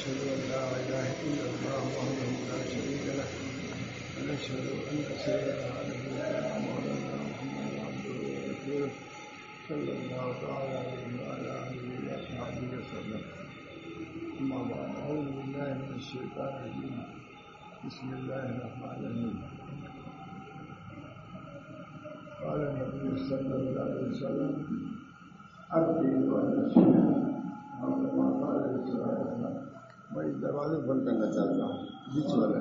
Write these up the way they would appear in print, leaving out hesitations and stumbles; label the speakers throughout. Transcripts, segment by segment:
Speaker 1: ونشهد أن لا إله إلا الله وحده لا شريك له ونشهد أن سيدنا ونبينا مولانا محمد عبده ورسوله صلى الله تعالى عليه وعلى آله وصحبه وسلم. أما بعد، أعوذ بالله من الشيطان الرجيم. بسم الله الرحمن الرحيم. قال النبي صلى الله عليه وسلم: عبدي ورسولي. میں اس دروازے بند کرنا چاہتا ہوں، بیچ والا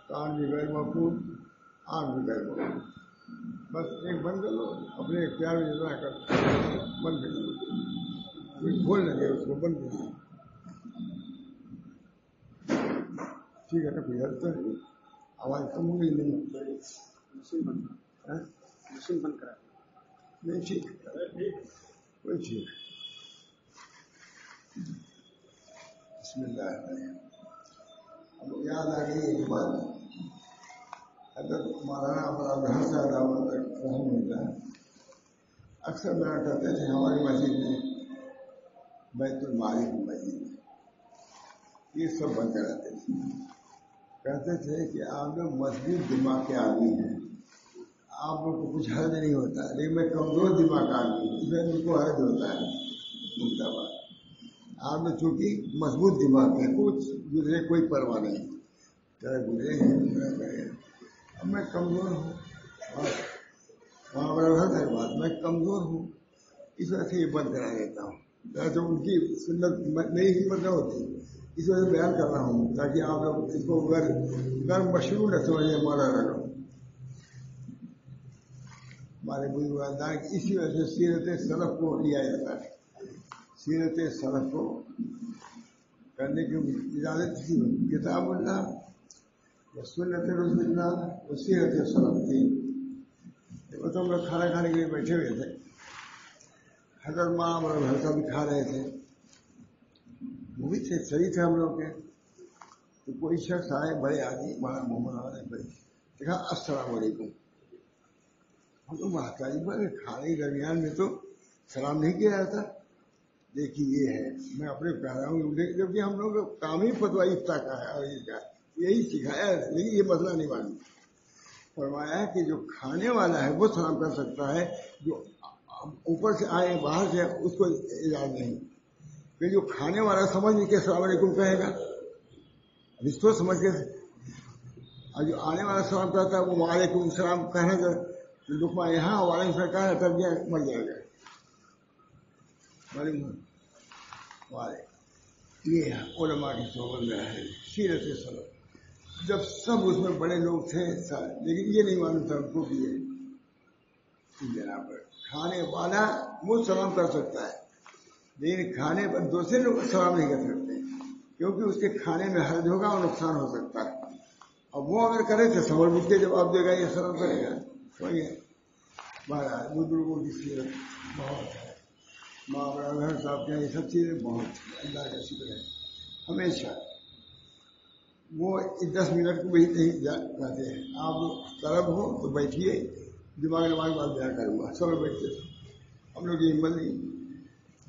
Speaker 1: کان بھی غیر مقبول، آنکھ بھی غیر مقبول، بس ایک بند کر لو، اپنے اختیار میں جتنا کر بند کر لو، کوئی کھول نہ دے اس کو، بند کر لو. ٹھیک ہے نا؟ کوئی حد تو نہیں، آواز کم ہو گئی نہیں؟ مشین بند کرا نہیں؟ ٹھیک ہے، کوئی ٹھیک. بسم اللہ الرحمن. اب یاد آ گئی ایک بات، حضرت مولانا ابوالحسن صاحب رحمہ اللہ اکثر بیان کرتے تھے ہماری مسجد میں، بیت المعارف مسجد میں یہ سب بند کراتے تھے. کہتے تھے کہ آپ لوگ مضبوط دماغ کے آدمی ہیں، آپ لوگ کو کچھ حرج نہیں ہوتا، لیکن میں کمزور دماغ کا آدمی ہوں، اس میں ان کو حرج ہوتا ہے. آپ نے چونکہ مضبوط دماغ ہے، کچھ گزرے کوئی پرواہ نہیں، چاہے گزرے ہیں کرے. اب میں کمزور ہوں، وہاں بڑا ہے بات، میں کمزور ہوں، اس وجہ سے یہ بند کرا دیتا ہوں. جو ان کی سنت میری ہمت نہ ہوتی، اس وجہ سے بیان کر رہا ہوں تاکہ آپ لوگ اس کو غیر مشروع نہ سمجھے مولانا لوگ. ہمارے بزرگ اسی وجہ سے سیرت سلف کو لیا جاتا ہے، سیرت سلف کو کرنے کی اجازت تھی. کتاب اللہ و سنت رسول اللہ و سیرت سلف تھی. وہ تو ہم لوگ کھانا کھانے کے لیے بیٹھے ہوئے تھے، حضرت ماں اور بھرسا بھی کھا رہے تھے، وہ بھی تھے، صحیح تھے ہم لوگ کے. تو کوئی شخص آئے، بڑے آدمی، بڑا محمد آئے، بڑے دیکھا السلام علیکم. ہم تو بڑے کھانے کے درمیان میں تو سلام نہیں کیا جاتا. دیکھیے یہ ہے، میں اپنے پیراؤں جبکہ ہم لوگ کام ہی فتویٰ افتاء کا ہے اور یہی سکھایا ہے، لیکن یہ مسئلہ نہیں معلوم. فرمایا ہے کہ جو کھانے والا ہے وہ سلام کر سکتا ہے، جو اوپر سے آئے باہر سے اس کو اجازت نہیں. کہ جو کھانے والا سمجھ نہیں کہ السلام علیکم کہے گا، اس کو سمجھ کے، اور جو آنے والا سلام کرتا ہے وہ وعلیکم السلام کہنے کا لقمہ یہاں وعلیکم السلام کہا ہے، تب یہ مر جائے گا. یہ علماء کی صحبت میں ہے سیرت سلف. جب سب اس میں بڑے لوگ تھے لیکن یہ نہیں معلوم تھا ان کو کہ یہ جنا پر کھانے والا وہ سلام کر سکتا ہے، لیکن کھانے پر دوسرے لوگ سلام نہیں کر سکتے، کیونکہ اس کے کھانے میں حرج ہوگا اور نقصان ہو سکتا ہے. اور وہ اگر کرے تو سمجھ بوجھ کے جواب دے گا، یہ سلام کرے گا. مہاراج بزرگوں کی سیرت بہت ہے، ماں بڑا صاحب کے یہ سب چیزیں بہت، اللہ کا شکر ہے. ہمیشہ وہ 10 منٹ کو بھی نہیں جاتے ہیں. آپ لوگ طلب ہو تو بیٹھیے، دماغ بات بیان کروں گا. سب بیٹھتے تھے ہم لوگ، یہ ہمت نہیں،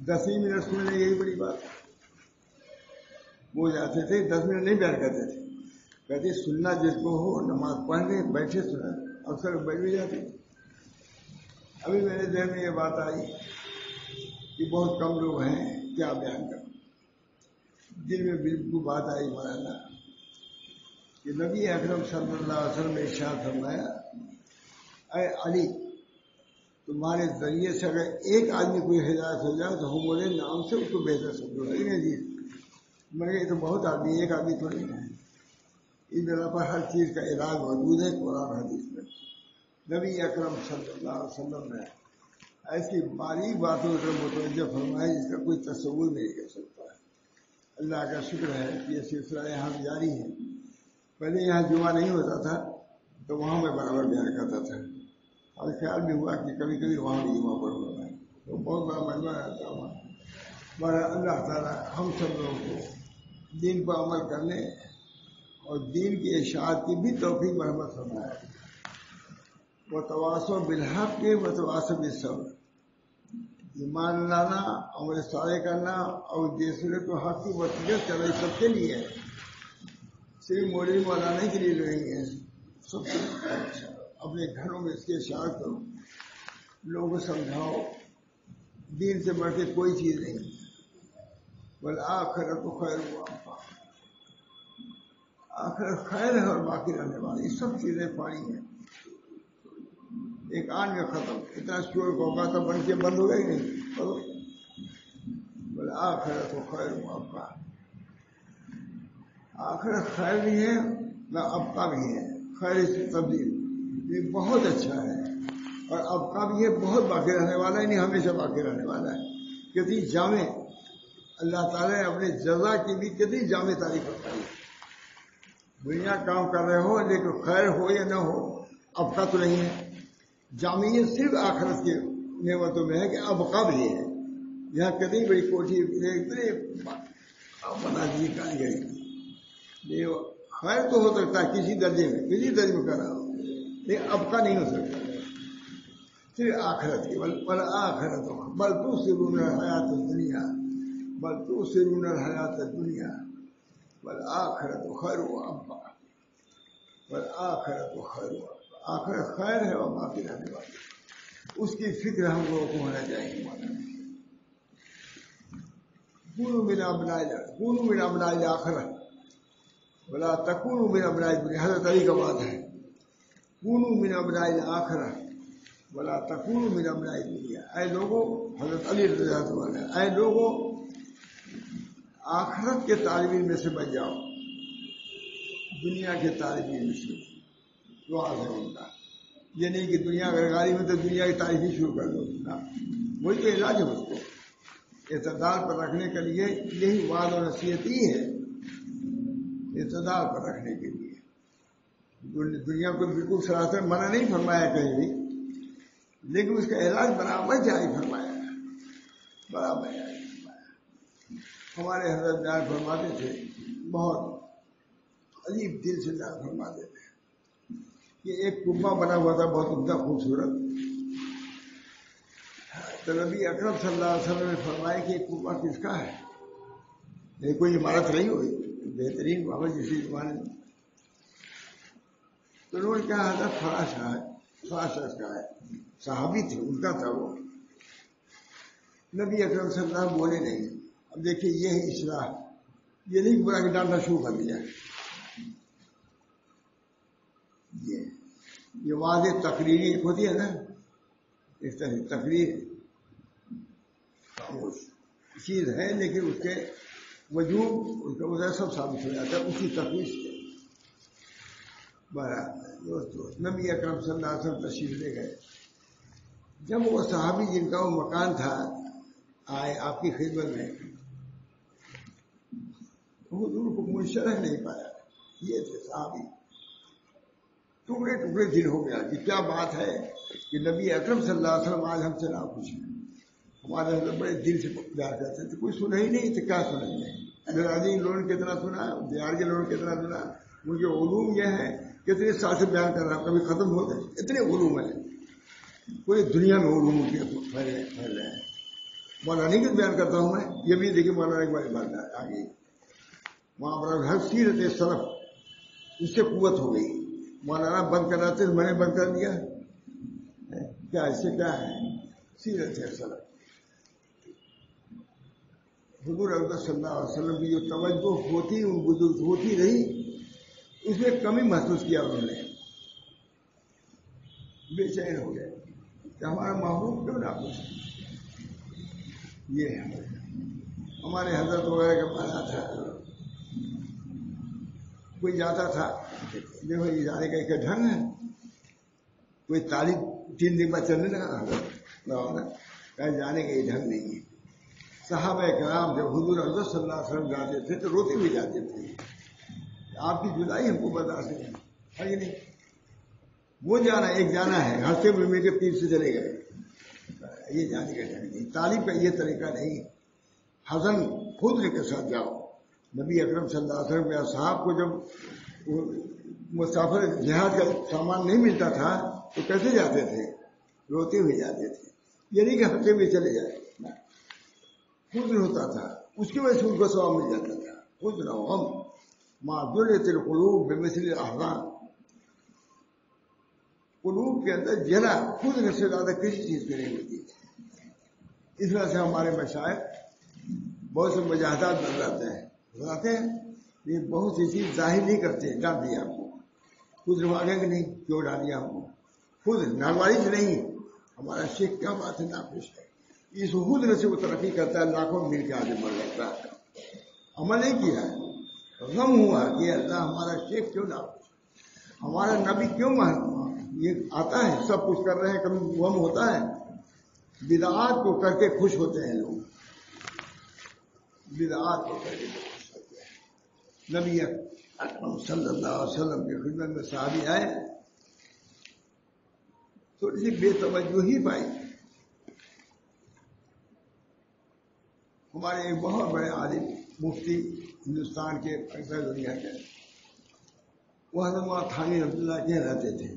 Speaker 1: 10 ہی منٹ سن لیں، یہی بڑی بات. وہ جاتے تھے 10 منٹ نہیں بیان کرتے تھے، کہتے سننا جس کو ہو، نماز پڑھ لیں بیٹھے سنا. اکثر بیٹھ بھی جاتے. ابھی میرے ذہن میں یہ بات آئی کہ بہت کم لوگ ہیں، کیا بیان کریں. دل میں بالکل بات آئی مولانا کہ نبی اکرم صلی اللہ علیہ وسلم نے ارشاد فرمایا، اے علی، تمہارے ذریعے سے اگر ایک آدمی کوئی ہدایت ہو جائے تو ہم بولے نام سے اس کو بہتر سمجھو. لیکن جی مگر یہ تو بہت آدمی، ایک آدمی تھوڑی ہے. اس جگہ پر ہر چیز کا علاج موجود ہے قرآن حدیث میں. نبی اکرم صلی اللہ علیہ وسلم نے ایسی باریک باتوں سے متوجہ فرمایا جس کا کوئی تصور نہیں کر سکتا ہے. اللہ کا شکر ہے کہ یہ سلسلہ یہاں جاری ہے. پہلے یہاں جمعہ نہیں ہوتا تھا تو وہاں میں برابر بیان کرتا تھا، اور خیال بھی ہوا کہ کبھی کبھی وہاں بھی جمعہ پڑھ رہا ہے، تو بہت بڑا مجمع رہتا ہوا. بڑا اللہ تعالیٰ ہم سب لوگوں کو دین پر عمل کرنے اور دین کی اشاعت کی بھی توفیق مرحمت فرمائے. وتواصوا بالحق وتواصوا بالصبر. ایمان لانا عمل صالح کرنا اور دوسرے کو حق کی وصیت کرنا سب کے لیے ہے، صرف مولوی مولانا کے لیے نہیں ہے، سب کے لیے۔ اپنے گھروں میں اس کے اشاعت کرو، لوگوں کو سمجھاؤ، دین سے بڑھ کے کوئی چیز نہیں ہے۔ والآخرۃ خیر وابقیٰ، آخرت خیر ہے اور باقی رہنے والی، یہ سب چیزیں پانی ہیں، ایک آن میں ختم۔ اتنا شور ہوگا تو بن کے بند ہوگا ہی نہیں۔ والآخرۃ خیر وابقیٰ، آخرت خیر بھی ہے نہ ابقا بھی ہے۔ خیر اس کی تبدیل، یہ بہت اچھا ہے، اور ابقا بھی ہے، بہت باقی رہنے والا ہے، نہیں ہمیشہ باقی رہنے والا ہے۔ کتنی جامع اللہ تعالیٰ نے اپنے جزا کی بھی کتنی جامع تعریف بتائی۔ دنیا کام کر رہے ہو لیکن خیر ہو یا نہ ہو ابقا تو نہیں ہے۔ جامعیت صرف آخرت کی نعمتوں میں ہے کہ ابقا بھی ہے۔ یہاں کتنی بڑی کوٹھی اتنے بنا دی کاریگری، خیر تو ہو سکتا ہے کسی درجے میں کر رہا ہو، لیکن ابقا نہیں ہو سکتا صرف آخرت کی۔ والآخرۃ بل تؤثرون الحیاۃ الدنیا والآخرۃ خیر وابقیٰ، والآخرۃ خیر وابقیٰ، آخرت خیر ہے اور باقی رہنے والی، اس کی فکر ہم لوگوں کو ہونا چاہیے۔ کونوا من ابناء الآخرۃ ولا تکونوا من ابناء الدنیا، حضرت علی کا بات ہے، کونوا من ابناء الآخرۃ ولا تکونوا من ابناء الدنیا۔ اے لوگوں، حضرت علی رضی اللہ عنہ، اے لوگوں آخرت کے طالب علم میں سے بن جاؤ، دنیا کے طالب علم میں سے دعا ہے ان کا۔ یہ نہیں کہ دنیا اگر غالب ہے تو دنیا کی تعریف ہی شروع کر دو، وہی تو علاج ہے اس کو اعتدال پر رکھنے کے لیے۔ یہی وعظ و نصیحت ہی ہے، اعتدال پر رکھنے کے لیے۔ دنیا کو بالکل سراسر منع نہیں فرمایا کہیں بھی، لیکن اس کا علاج برابر جاری فرمایا ہے، برابر جاری فرمایا۔ ہمارے حضرت بیان فرماتے تھے، بہت عجیب دل سے بیان فرماتے تھے کہ ایک کنبہ بنا ہوا تھا بہت عمدہ خوبصورت، تو نبی اکرم صلی اللہ علیہ وسلم نے فرمایا کہ یہ کنبہ کس کا ہے؟ یہ کوئی عمارت نہیں ہوئی، بہترین بابا جیسی عمارت۔ تو انہوں نے کہا حضرت فلاں کا ہے، صحابی تھے، ان کا تھا وہ۔ نبی اکرم صلی اللہ علیہ وسلم بولے نہیں۔ اب دیکھیے یہ ہے اصلاح، یہ نہیں برا کہ ڈالنا شروع کر دیا۔ یہ واضح تقریری ایک ہوتی ہے نا، اس طرح تقریر چیز ہے، لیکن اس کے وجود اس کا وجہ سب ثابت ہو جاتا ہے اسی تقریر سے۔ دوستو، نبی اکرم صلی اللہ علیہ وسلم تشریف لے گئے، جب وہ صحابی جن کا وہ مکان تھا آئے آپ کی خدمت میں، حضور کو منشرح نہیں پایا۔ یہ تھے صحابی، ٹکڑے ٹکڑے دل ہو گیا کہ کیا بات ہے کہ نبی اکرم صلی اللہ علیہ وسلم آج ہم سے نہ پوچھیں۔ ہمارے حضرت بڑے دل سے پیار کرتے تھے، کوئی سنا ہی نہیں تو کیا سنیں گے؟ میراجی لوگوں نے کتنا سنا، بہار کے لوگوں نے کتنا سنا، ان کے علوم یہ ہے کتنے سال سے بیان کر رہا ہوں، کبھی ختم ہو گئے، اتنے علوم ہیں، پوری دنیا میں علوم کے پھیل رہے ہیں۔ مولانا کی بیان کرتا ہوں میں، یہ بھی دیکھیے مولانا کی بات آگے وہاں پر ہر سیرت سلف اس سے قوت ہو گئی۔ مولانا بند کرنا تھے، میں نے بند کر دیا، کیا اس سے کیا ہے؟ سیرت سلف، حضور اکرم صلی اللہ علیہ وسلم کی جو توجہ ہوتی ان بزرگ ہوتی رہی، اس میں کمی محسوس کیا انہوں نے، بے چین ہو گئے کہ ہمارا محبوب کیوں نہ پوچھے۔ یہ ہمارے حضرت وغیرہ کا پایا تھا، کوئی جاتا تھا، دیکھو یہ جانے کا ایک ڈھنگ ہے، کوئی تعلیم 3 دن بعد چلنے لگا، کہیں جانے کا یہ ڈھنگ نہیں ہے۔ صحابہ کرام جب حضور حضرت صلی اللہ علیہ وسلم جاتے تھے تو روتے ہوئے جاتے تھے، آپ کی جدائی ہم کو برداشت نہیں ہے کہ نہیں؟ وہ جانا ایک جانا ہے، ہنستے ہوئے میں کے پیر سے چلے گئے، یہ جانے کا ڈھنگ نہیں، تعلیم کا یہ طریقہ نہیں۔ حسن خود لے کے ساتھ جاؤ۔ نبی اکرم صلی اللہ علیہ وسلم کے اصحاب کو جب مسافر جہاد کا سامان نہیں ملتا تھا تو کیسے جاتے تھے؟ روتے ہوئے جاتے تھے۔ یہ نہیں کہ ہفتے میں چلے جائے، خود ہوتا تھا، اس کی وجہ سے ان کو ثواب مل جاتا تھا. خود رہو ہم معذرت القلوب بمثل الاحزان، قلوب کے اندر جلا خود سے زیادہ کسی چیز کی نہیں ہوتی. اس وجہ سے ہمارے مشائخ بہت سے مجاہدات بتاتے ہیں، یہ بہت سی چیز ظاہر نہیں کرتے، ڈال دیا ہم کو. خود رواگے کہ نہیں کیوں ڈالیا ہم کو، خود ناگواری سے نہیں. ہمارا شیخ کیا بات ہے ناخوش ہے، اس خود سے وہ ترقی کرتا ہے، لاکھوں مل کے آگے بڑھ جاتا ہے. عمل نہیں کیا ہے، غم ہوا کہ اللہ ہمارا شیخ کیوں ناخوش، ہمارا نبی کیوں یہ آتا ہے سب کچھ کر رہے ہیں، کبھی غم ہوتا ہے. بدعات کو کر کے خوش ہوتے ہیں لوگ، بدعات کو کر کے خوش ہوتے ہیں. نبی اکرم صلی اللہ علیہ وسلم کی خدمت میں صحابی آئے، تھوڑی سی بے توجہی پائی. ہمارے ایک بہت بڑے عالم مفتی ہندوستان کے دنیا کے، وہ حضرت مولانا تھانی رحمۃ اللہ کے رہتے تھے،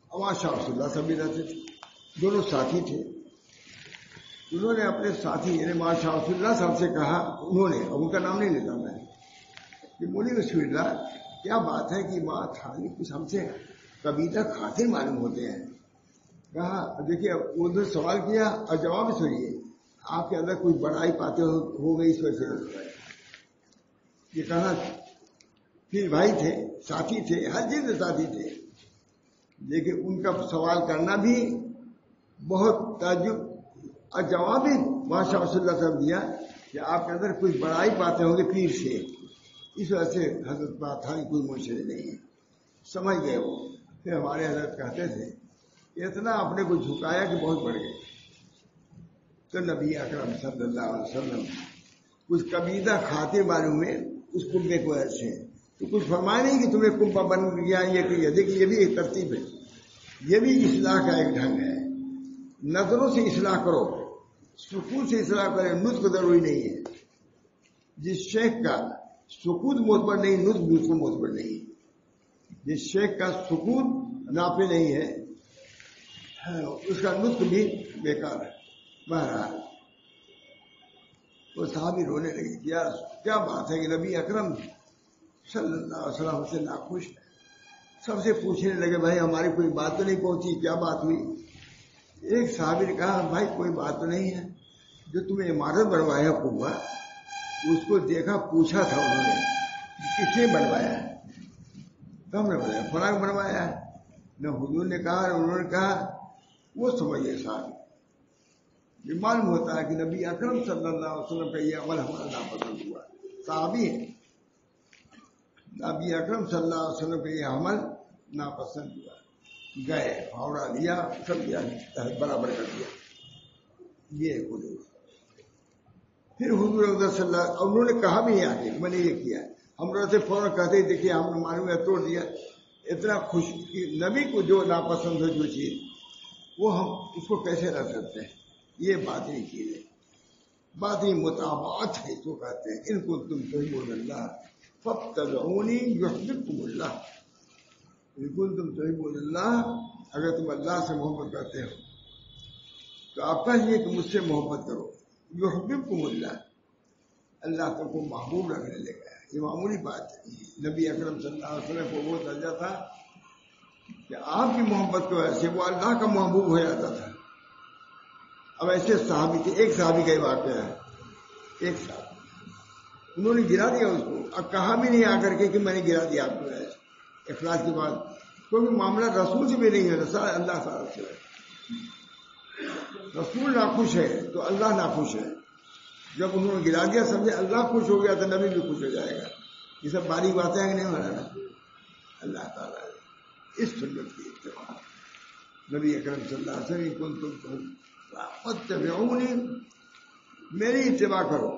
Speaker 1: اور شاہ رسول اللہ سب بھی رہتے تھے، دونوں ساتھی تھے. انہوں نے اپنے ساتھی یعنی مولانا شاہ رسول اللہ صاحب سے کہا، انہوں نے، اب ان کا نام نہیں لیتا میں، کہ مولوی رسول اللہ کیا بات ہے کہ مولانا تھانی کچھ ہم سے قبیلہ خاطر معلوم ہوتے ہیں. کہا دیکھیے انہوں نے سوال کیا اور جواب سنیے، آپ کے اندر کوئی بڑائی پاتے ہو گئی اس وجہ سے. یہ کہا پھر بھائی تھے، ساتھی تھے، ہر چیز میں ساتھی تھے، لیکن ان کا سوال کرنا بھی بہت تعجب، اور جواب بھی بادشاہ رسول اللہ صاحب دیا کہ آپ کے اندر کچھ بڑائی پاتے ہوں گے پیر سے، اس وجہ سے حضرت تھانی کوئی منشر نہیں ہے. سمجھ گئے وہ. پھر ہمارے حضرت کہتے تھے اتنا اپنے کو جھکایا کہ بہت بڑھ گئے. تو نبی اکرم صلی اللہ علیہ وسلم کچھ قبیلہ کھاتے معلوم میں اس کنبے کو ایسے تو کچھ فرمایا نہیں کہ تمہیں کنبا بن گیا یہ کہ دیکھیے یہ بھی ایک ترتیب ہے، یہ بھی اصلاح کا ایک ڈھنگ ہے. نظروں سے اصلاح کرو، سکون سے اصلاح کرے، نطق ضروری نہیں ہے. جس شیخ کا سکون معتبر نہیں، نطق بالکل معتبر نہیں. جس شیخ کا سکون نافع نہیں ہے اس کا نطق بھی بیکار ہے. بہرحال وہ صحابی رونے لگی، کیا بات ہے کہ نبی اکرم صلی اللہ علیہ وسلم سے ناخوش ہے. سب سے پوچھنے لگے بھائی ہماری کوئی بات تو نہیں پہنچی، کیا بات ہوئی. ایک صحابی نے کہا بھائی کوئی بات تو نہیں ہے، جو تمہیں عمارت بنوایا کنبا اس کو دیکھا، پوچھا تھا انہوں نے کس نے بنوایا ہے، تو ہم نے بتایا فلاں بنوایا ہے. نہ حضور نے کہا انہوں نے کہا، وہ سمجھے صاحب. یہ معلوم ہوتا ہے کہ نبی اکرم صلی اللہ علیہ وسلم کا یہ عمل ہمارا ناپسند ہوا. صحابی ہے، نبی اکرم صلی اللہ علیہ وسلم کا یہ عمل ناپسند ہوا. گئے پھاوڑا لیا، سب لیا، برابر کر دیا. یہ حضور. پھر حضور صلی اللہ علیہ انہوں نے کہا بھی نہیں آگے میں نے یہ کیا. ہم لوگ سے فوراً کہتے دیکھیے ہم نے معلوم ہے توڑ دیا. اتنا خوش نبی کو جو ناپسند ہے جو چیز وہ ہم اس کو کیسے رکھ سکتے ہیں. یہ باطنی چیز ہے، باطنی مطابعت ہے. تو کہتے ہیں ان کو تم تحبون اللہ فاتبعونی یحببکم اللہ. ان کو تم تحبون اللہ، اگر تم اللہ سے محبت کرتے ہو تو آپ کہیے کہ مجھ سے محبت کرو. یحببکم اللہ، اللہ تم کو محبوب رکھنے لگا. یہ معمولی بات ہے. نبی اکرم صلی اللہ علیہ وسلم کو وہ درجہ تھا کہ آپ کی محبت کی وجہ سے وہ اللہ کا محبوب ہو جاتا تھا. اب ایسے صحابی تھے. ایک صحابی کا ہی واقعہ ہے. ایک صحابی انہوں نے گرا دیا اس کو، اب کہا بھی نہیں آ کر کے کہ میں نے گرا دیا آپ کو اخلاص کے بعد، کیونکہ معاملہ رسول سے بھی نہیں ہے، رسول اللہ تعالیٰ سے ہے. رسول ناخوش ہے تو اللہ ناخوش ہے. جب انہوں نے گرا دیا سمجھے اللہ خوش ہو گیا تو نبی بھی خوش ہو جائے گا. یہ سب باریک باتیں ہیں کہ نہیں ہمارا. اللہ تعالیٰ اس سنت کی اتباع نبی اکرم صلی اللہ علیہ وسلم فتبعونی، میری اتباع کرو،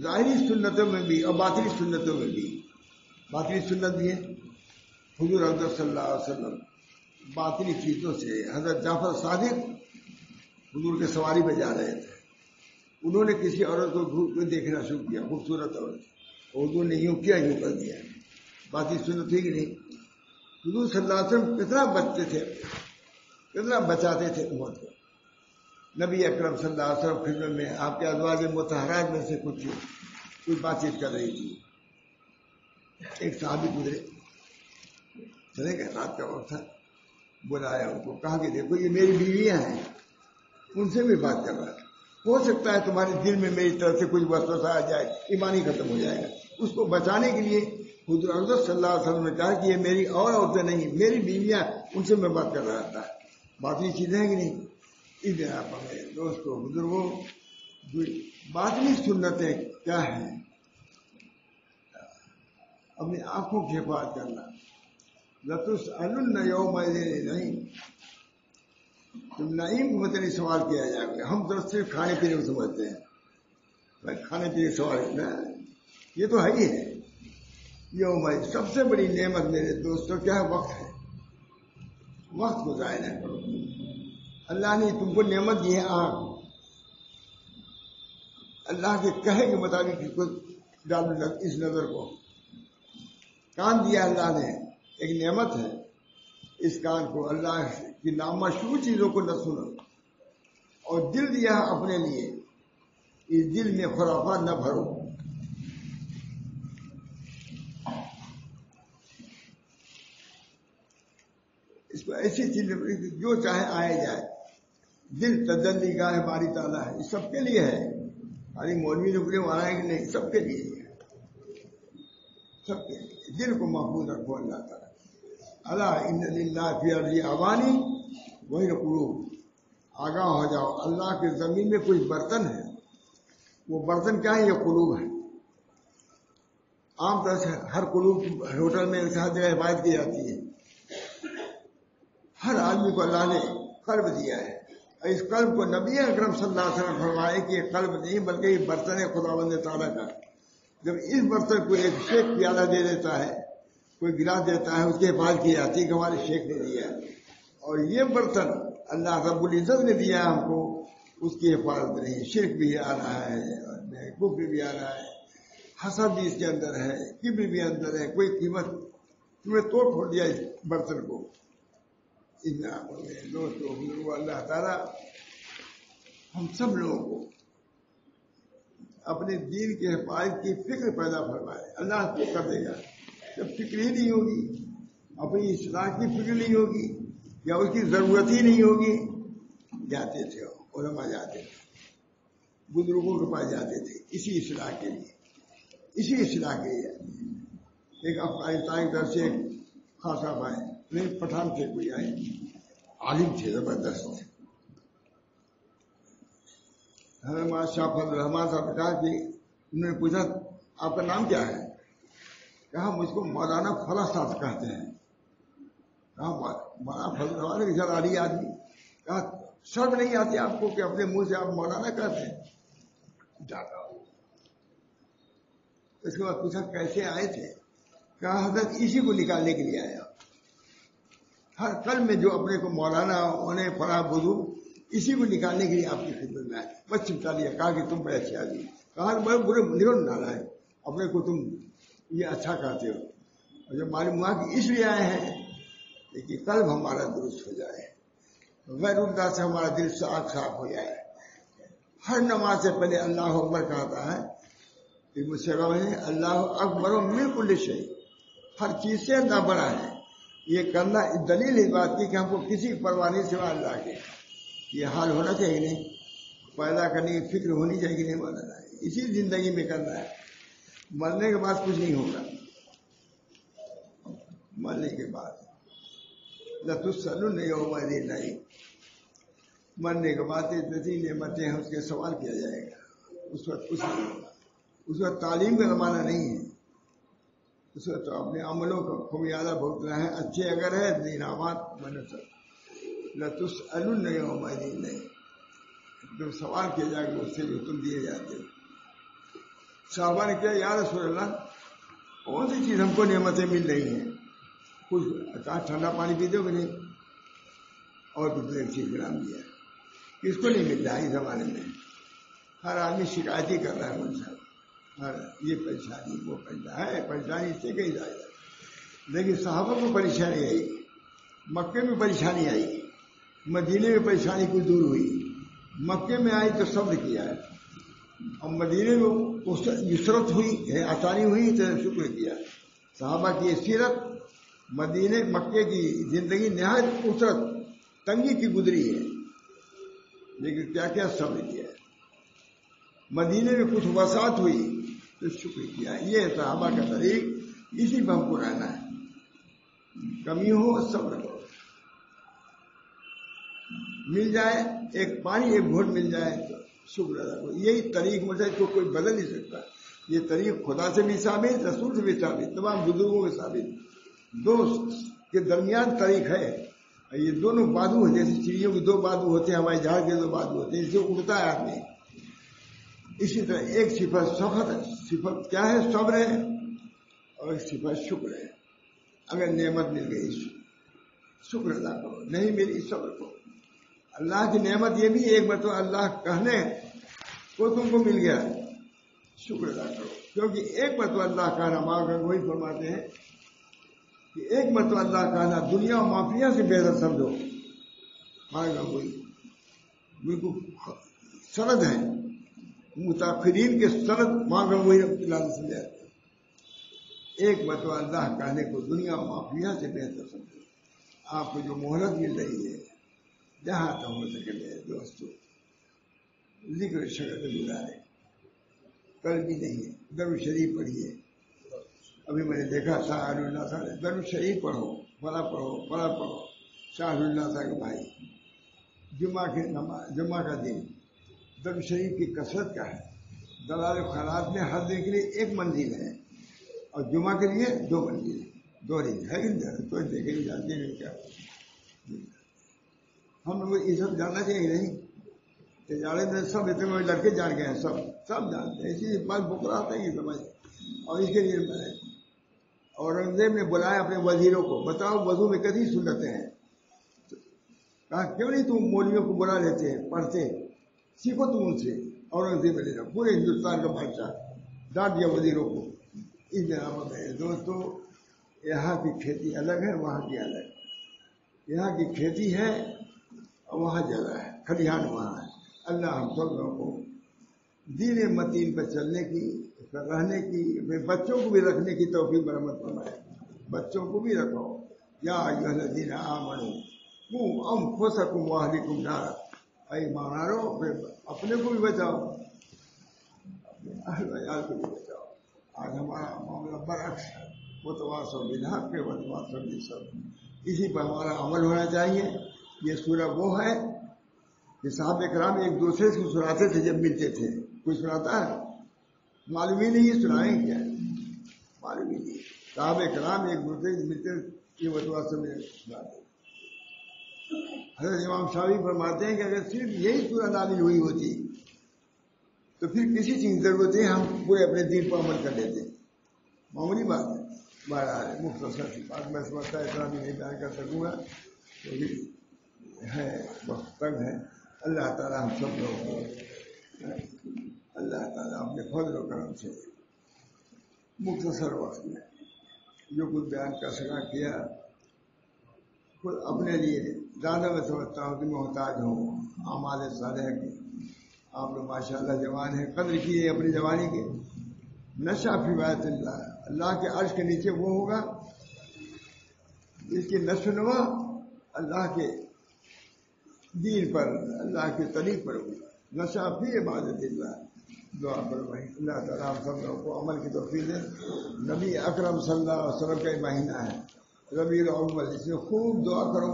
Speaker 1: ظاہری سنتوں میں بھی اور باطنی سنتوں میں بھی. باطنی سنت بھی ہے حضور حضرت صلی اللہ علیہ وسلم باطنی چیزوں سے. حضرت جعفر صادق حضور کے سواری پہ جا رہے تھے، انہوں نے کسی عورت کو دیکھنا شروع کیا، خوبصورت عورت. حضور نے یوں کیا، یوں کر دیا. باطنی سنت تھی کہ نہیں. حضور صلی اللہ علیہ وسلم کتنا بچتے تھے، کتنا بچاتے تھے امت کو. نبی اکرم صلی اللہ علیہ وسلم خدمت میں آپ کے ازواج مطہرات میں سے کچھ بات چیت کر رہی تھی. ایک صحابی گزرے، چلے گئے، رات کا وقت تھا، بلایا ان کو، کہا کہ دیکھو یہ میری بیویاں ہیں، ان سے بھی بات کر رہا ہے، ہو سکتا ہے تمہارے دل میں میری طرف سے کچھ وسوسہ آ جائے، ایمان ہی ختم ہو جائے گا. اس کو بچانے کے لیے حضور اقدس صلی اللہ علیہ وسلم نے کہا کہ یہ میری اور عورتیں نہیں، میری بیویاں، ان سے میں بات کر رہا تھا. باطنی چیزیں ہیں کہ نہیں؟ اس دن آپ ہمیں دوستوں بزرگوں باطنی سنتیں کیا ہیں؟ اپنی آنکھوں کی حفاظت کرنا. لَتُسْأَلُنَّ يَوْمَئِذٍ نہیں، تم نعیم کو متعلق سوال کیا جائے گا. ہم تو صرف کھانے پینے کو سمجھتے ہیں، کھانے پینے سوال اتنا یہ تو ہے ہی ہے. یوم سب سے بڑی نعمت میرے دوستوں کیا ہے؟ وقت ہے. وقت کو ضائع نہ کرو. اللہ نے تم کو نعمت دی ہے آنکھ، اللہ کے کہے کے مطابق ڈالو اس نظر کو. کان دیا اللہ نے، ایک نعمت ہے. اس کان کو اللہ کی نامشروع چیزوں کو نہ سنو. اور دل دیا اپنے لیے، اس دل میں خرافات نہ بھرو. اس کو ایسی چیز جو چاہے آئے جائے. دل تجلی گاہ باری تعالیٰ ہے، یہ سب کے لیے ہے. ارے مولوی نے بولے وہاں ہے کہ نہیں، سب کے لیے ہے، سب کے لیے. دل کو محفوظ رکھو اللہ تعالیٰ. اللہ ان للہ فی ارض اوانی وہی قلوب. آگاہ ہو جاؤ، اللہ کے زمین میں کچھ برتن ہے. وہ برتن کیا ہے؟ یہ قلوب ہے. عام طور سے ہر قلوب ہوٹل میں ہر جگہ عبادت کی جاتی ہے. ہر آدمی کو اللہ نے قلب دیا ہے. اس قلب کو نبی اکرم صلی اللہ علیہ وسلم فرمائے کہ یہ قلب نہیں بلکہ یہ برتن ہے خداوند تعالیٰ کا. جب اس برتن کو ایک شیخ پیالہ دے دیتا ہے، کوئی گلاس دیتا ہے، اس کی حفاظت کی جاتی ہے کہ ہمارے شیخ نے دیا. اور یہ برتن اللہ رب العزت نے دیا ہم کو، اس کی حفاظت نہیں. شرک بھی آ رہا ہے، کفر بھی آ رہا ہے، حسد بھی اس کے اندر ہے، کبر بھی اندر ہے. کوئی قیمت تمہیں توڑ پھوڑ دیا اس برتن کو. دوستو اللہ تعالیٰ ہم سب لوگوں کو اپنے دین کے حفاظت کی فکر پیدا فرمائے. اللہ کو کر دے گا. جب فکر ہی نہیں ہوگی، اپنی اصلاح کی فکر نہیں ہوگی، یا اس کی ضرورت ہی نہیں ہوگی. جاتے تھے علماء، جاتے تھے بزرگوں کے پاس، جاتے تھے اسی اصلاح کے لیے، اسی اصلاح کے لیے. ایک افغانستان کی طرف سے ایک خاص صاحب آئے، نہیں پٹھان تھے، کوئی آئے، عالم تھے زبردست. ہمیں شاہ فضل الرحمان صاحب نے کہا کہ انہوں نے پوچھا آپ کا نام کیا ہے؟ کہا مجھ کو مولانا فلاں صاحب کہتے ہیں. کہا مولانا فضل الرحمان کے ساتھ عالی آدمی. کہا شرم نہیں آتی آپ کو کہ اپنے منہ سے آپ مولانا کہتے ہیں؟ جاتا ہوں. اس کے بعد پوچھا کیسے آئے تھے؟ کہا حضرت اسی کو نکالنے کے لیے آیا. ہر قلب میں جو اپنے کو مولانا ہونے پڑا بزرگ، اسی کو نکالنے کے لیے آپ کی خدمت میں آئے. بس چمٹا لیا، کہا کہ تم بڑے اچھے آدمی. کہا بڑے برے نکل ڈالا ہے اپنے کو، تم یہ اچھا کہتے ہو. اور جب معلوم ہوا کہ اس لیے آئے ہیں لیکن قلب ہمارا درست ہو جائے، غیر اللہ سے ہمارا دل صاف ہو جائے. ہر نماز سے پہلے اللہ اکبر کہتا ہے کہ مجھ سے اللہ اکبر من کل شیء، ہر چیز سے اللہ بڑا ہے. یہ کرنا دلیل اس بات کی کہ ہم کو کسی پرواہ نہیں سوا اللہ کے. یہ حال ہونا چاہیے نہیں، پیدا کرنے کی فکر ہونی چاہیے کہ نہیں مولانا. اسی زندگی میں کرنا ہے. مرنے کے بعد کچھ نہیں ہوگا. مرنے کے بعد لَتُسْأَلُنَّ يَوْمَئِذٍ نہیں، مرنے کے بعد اتنی نعمتیں ہیں، اس کے سوال کیا جائے گا. اس وقت کچھ نہیں ہوگا. اس وقت تعلیم کا زمانہ نہیں ہے. اس وقت تو اپنے عملوں کا خمیازہ بھگتنا ہے. اچھے اگر ہے انعامات منصب. لَتُسْأَلُنَّ يَوْمَئِذٍ نہیں، جو سوال کیا جائے گا اس سے جو تم دیے جاتے ہو. صحابہ نے کیا یا رسول اللہ کون سی چیز ہم کو نعمتیں مل رہی ہیں؟ کچھ ٹھنڈا پانی پیتے ہو کہ نہیں؟ اور بھی ایک چیز نام دیا. کس کو نہیں مل رہا اس زمانے میں؟ ہر آدمی شکایت ہی کر رہا ہے مجھ سے، ہر یہ پریشانی وہ پریشانی ہے. پریشانی اس سے کہیں جائے گا. لیکن صحابہ کو پریشانی آئی، مکے میں پریشانی آئی، مدینے میں پریشانی کچھ دور ہوئی. مکے میں آئی تو صبر کیا ہے، اور مدینے میں یسرت ہوئی ہے، آسانی ہوئی تو شکر کیا۔ صحابہ کی سیرت مدینے مکے کی زندگی نہایت اسرت تنگی کی گزری ہے، لیکن کیا کیا صبر کیا ہے۔ مدینے میں کچھ وسعت ہوئی تو شکر کیا۔ یہ صحابہ کا طریق، اسی پر ہم کو رہنا ہے۔ کمی ہو صبر کرو، مل جائے ایک پانی ایک گھونٹ مل جائے تو شکر ادا کرو۔ یہی طریق مطلب کو کوئی بدل نہیں سکتا۔ یہ طریق خدا سے بھی ثابت، رسول سے بھی ثابت، تمام بزرگوں کے ثابت، دو کے درمیان طریق ہے۔ یہ دونوں بازو ہیں، جیسے چڑیوں کے دو بازو ہوتے ہیں، ہمارے جہاز کے دو بازو ہوتے ہیں، اس سے اڑتا ہے آدمی۔ اسی طرح ایک صفت صفت کیا ہے؟ صبر ہے، اور ایک صفت شکر ہے۔ اگر نعمت مل گئی شکر ادا کرو، نہیں ملی صبر کرو۔ اللہ کی نعمت یہ بھی ایک مرتبہ اللہ کہنے کو تم کو مل گیا، شکر ادا کرو، کیونکہ ایک مرتبہ اللہ کہنا، ماں وہی فرماتے ہیں کہ ایک مرتبہ اللہ کہنا دنیا و مافیا سے بہتر سمجھو۔ ماں وہی بالکل سند ہے، متاخرین کے سند ماں وہی اللہ سے سمجھا۔ ایک مرتبہ اللہ کہنے کو دنیا و مافیا سے بہتر سمجھو۔ آپ کو جو مہلت مل رہی ہے، جہاں تک ہو سکے میرے دوستوں ذکر شکر گزارے، کل بھی نہیں ہے، درود شریف پڑھیے۔ ابھی میں نے دیکھا شاہ اللہ صاحب، درود شریف پڑھو، بڑا پڑھو، بڑا پڑھو۔ شاہ اللہ صاحب کے بھائی، جمعہ کا دن درود شریف کی کثرت کا ہے۔ دلال خیرات میں ہر دن کے لیے ایک منزل ہے، اور جمعہ کے لیے 2 منزل، 2 رنگ ہے، تو دیکھیں گے، جانتے نہیں کیا۔ ہم لوگ یہ سب جاننا چاہیے نہیں؟ تجارت میں سب اتنے لڑکے جان گئے ہیں، سب جانتے ہیں، اسی بات بکرا آتا ہے یہ سمجھ۔ اور اس کے لیے اورنگزیب نے بلایا اپنے وزیروں کو، بتاؤ وضو میں کتنی سنتیں ہیں؟ کہا کیوں نہیں تم مولویوں کو بلا لیتے ہیں، پڑھتے سیکھو تم ان سے۔ اورنگزیب نے پورے ہندوستان کا بادشاہ ڈانٹ دیا وزیروں کو۔ اس بنا میں دوستوں یہاں کی کھیتی الگ ہے، وہاں کی الگ ہے۔ یہاں کی کھیتی ہے اور وہاں جگہ ہے، کھلیان وہاں ہے۔ اللہ ہم سب لوگوں کو دین متین پر چلنے کی، رہنے کی، اپنے بچوں کو بھی رکھنے کی توفیق برآمد فرمائے۔ بچوں کو بھی رکھو۔ یا ایھا الذین آمنوا قوا انفسکم واہلیکم نارا، اے ایمانوارو اپنے کو بھی بچاؤ، اپنے اہل عیال کو بھی بچاؤ۔ آج ہمارا معاملہ برعکس ہے، وتواصوا بالحق وتواصوا بالصبر۔ اسی پر ہمارا عمل ہونا چاہیے۔ یہ سورہ وہ ہے کہ صحابہ کرام ایک دوسرے سے سناتے تھے جب ملتے تھے۔ کوئی سناتا ہے؟ معلوم ہی نہیں، سنائیں کیا؟ معلوم ہی نہیں۔ صحابہ کرام ایک دوسرے سے ملتے یہ وتواصوا بالحق۔ حضرت امام شافعی فرماتے ہیں کہ اگر صرف یہی سورہ نازل ہوئی ہوتی تو پھر کسی چیز کی ضرورت ہے، ہم پورے اپنے دین پر عمل کر لیتے۔ معمولی بات ہے، بہرحال مختصر سی بات، میں سمجھتا اتنا بھی نہیں بیان کر سکوں گا کیونکہ ہے وقت تنگ ہے۔ اللہ تعالیٰ ہم سب لوگوں کو، اللہ تعالیٰ اپنے فضل و کرم سے مختصر وقت میں جو کچھ بیان کر سکا کیا۔ خود اپنے لیے زیادہ میں سمجھتا ہوں کہ محتاج ہوں اعمال صالحہ کی۔ آپ لوگ ماشاء اللہ جوان ہیں، قدر کیے اپنی جوانی کے۔ نشہ فی بیت اللہ، اللہ کے عرش کے نیچے وہ ہوگا جس کی نشو و نما اللہ کے دین پر، اللہ کے طریق پر ہوگی۔ نشہ فی عبادت اللہ۔ دعا فرمائیں اللہ تعالیٰ ہم سب لوگوں کو عمل کی توفیق دے۔ نبی اکرم صلی اللہ علیہ وسلم کا مہینہ ہے ربیع الاول، اس میں خوب دعا کرو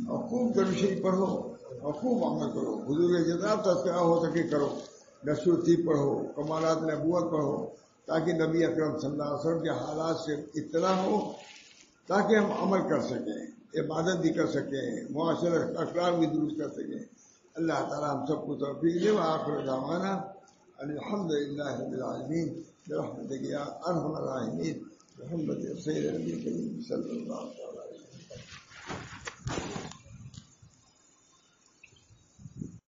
Speaker 1: اور خوب درود شریف پڑھو اور خوب عمل کرو۔ حضور کے جتنا تذکرہ ہو سکے کرو، نشر الطیب پڑھو، کمالات نبوت پڑھو، تاکہ نبی اکرم صلی اللہ علیہ وسلم کے حالات سے اطلاع ہو، تاکہ ہم عمل کر سکیں، عبادت بھی کر سکیں، معاشرہ اخلاق بھی درست کر سکیں۔ اللہ تعالیٰ ہم سب کو توفیق دے۔ وآخر دعوانا الحمد للہ رب العالمین برحمتک یا ارحم الراحمین، محمد سید نبی کریم صلی اللہ علیہ وسلم۔